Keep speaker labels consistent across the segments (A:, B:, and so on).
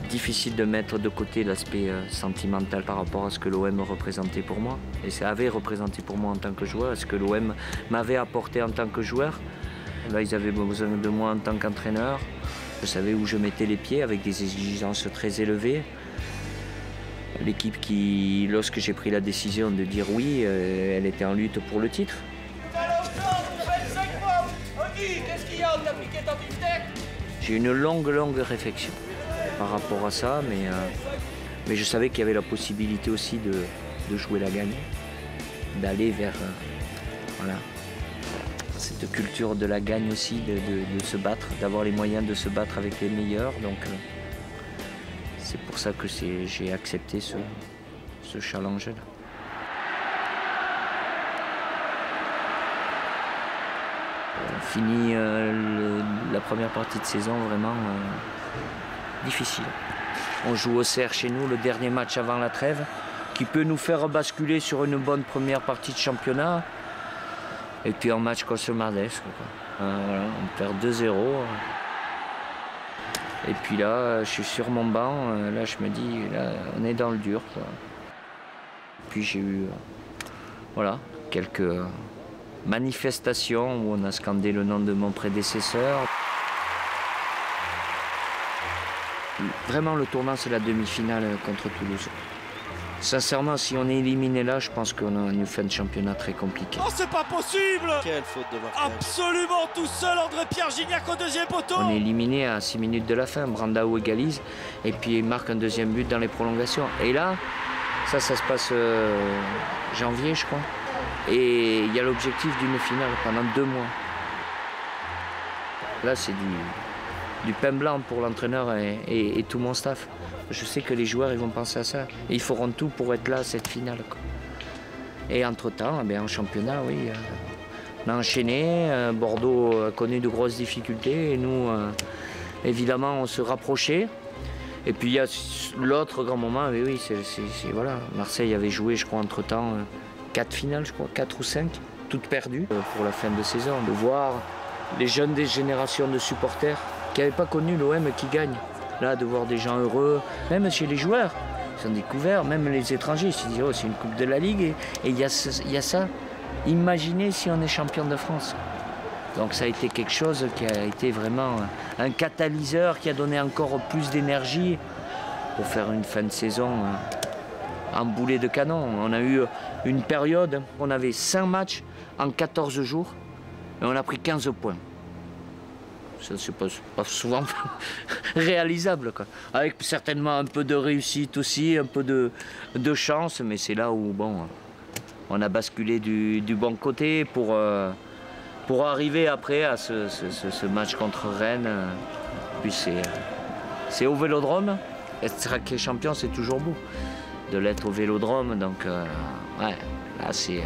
A: difficile de mettre de côté l'aspect sentimental par rapport à ce que l'OM représentait pour moi. Et ça avait représenté pour moi en tant que joueur, ce que l'OM m'avait apporté en tant que joueur. Là, ils avaient besoin de moi en tant qu'entraîneur. Je savais où je mettais les pieds avec des exigences très élevées. L'équipe qui, lorsque j'ai pris la décision de dire oui, elle était en lutte pour le titre. J'ai eu une longue réflexion par rapport à ça, mais je savais qu'il y avait la possibilité aussi de jouer la gagne, d'aller vers voilà, cette culture de la gagne aussi, de se battre, d'avoir les moyens de se battre avec les meilleurs. Donc c'est pour ça que j'ai accepté ce challenge-là. On finit la première partie de saison vraiment difficile. On joue au Cerf chez nous, le dernier match avant la trêve, qui peut nous faire basculer sur une bonne première partie de championnat. Et puis en match contre Mardes, voilà, on perd 2-0. Et puis là, je suis sur mon banc, là je me dis, là, on est dans le dur, quoi. Puis j'ai eu voilà, quelques manifestations où on a scandé le nom de mon prédécesseur. Vraiment, le tournant, c'est la demi-finale contre Toulouse. Sincèrement, si on est éliminé là, je pense qu'on a une fin de championnat très compliquée.
B: Oh, c'est pas possible!
C: Quelle faute de Martel.
B: Absolument tout seul, André-Pierre Gignac au deuxième poteau!
A: On est éliminé à 6 minutes de la fin. Brandao égalise et puis il marque un deuxième but dans les prolongations. Et là, ça se passe janvier, je crois. Et il y a l'objectif d'une finale pendant 2 mois. Là, c'est du pain blanc pour l'entraîneur et tout mon staff. Je sais que les joueurs ils vont penser à ça. Et ils feront tout pour être là à cette finale, quoi. Et entre-temps, en championnat, oui, on a enchaîné. Bordeaux a connu de grosses difficultés. Et nous, évidemment, on se rapprochait. Et puis il y a l'autre grand moment, mais oui, voilà. Marseille avait joué, je crois, entre-temps, 4 finales, je crois, 4 ou 5, toutes perdues pour la fin de saison. De voir les jeunes des générations de supporters qui n'avaient pas connu l'OM qui gagne. Là, de voir des gens heureux, même chez les joueurs, ils ont découvert, même les étrangers, ils se disent, oh, c'est une Coupe de la Ligue, et il y a ça. Imaginez si on est champion de France. Donc ça a été quelque chose qui a été vraiment un catalyseur, qui a donné encore plus d'énergie pour faire une fin de saison en boulet de canon. On a eu une période, on avait 5 matchs en 14 jours, et on a pris 15 points. Ça, c'est pas souvent réalisable, quoi. Avec certainement un peu de réussite aussi, un peu de chance, mais c'est là où bon, on a basculé du bon côté pour arriver après à ce match contre Rennes. Puis c'est au Vélodrome. Être sacré champion, c'est toujours beau de l'être au Vélodrome. Donc ouais, là c'est...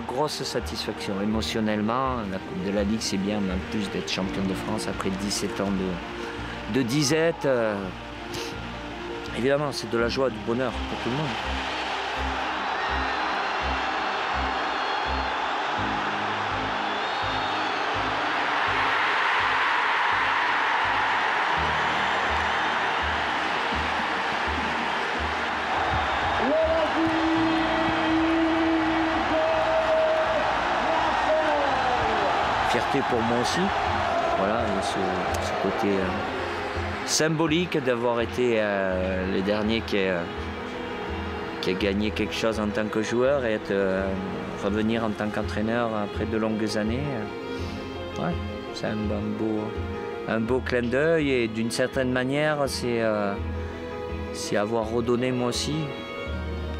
A: Grosse satisfaction émotionnellement. La Coupe de la Ligue, c'est bien, mais en plus d'être champion de France après 17 ans de disette. Évidemment, c'est de la joie, du bonheur pour tout le monde. Fierté pour moi aussi. Voilà, il y a ce côté symbolique d'avoir été le dernier qui a gagné quelque chose en tant que joueur et revenir en tant qu'entraîneur après de longues années. Ouais, c'est un beau clin d'œil et d'une certaine manière, c'est avoir redonné moi aussi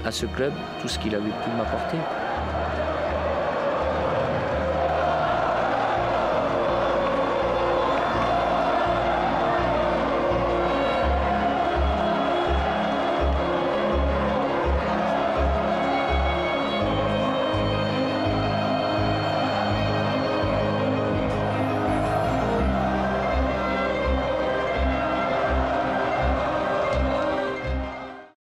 A: à ce club tout ce qu'il avait pu m'apporter.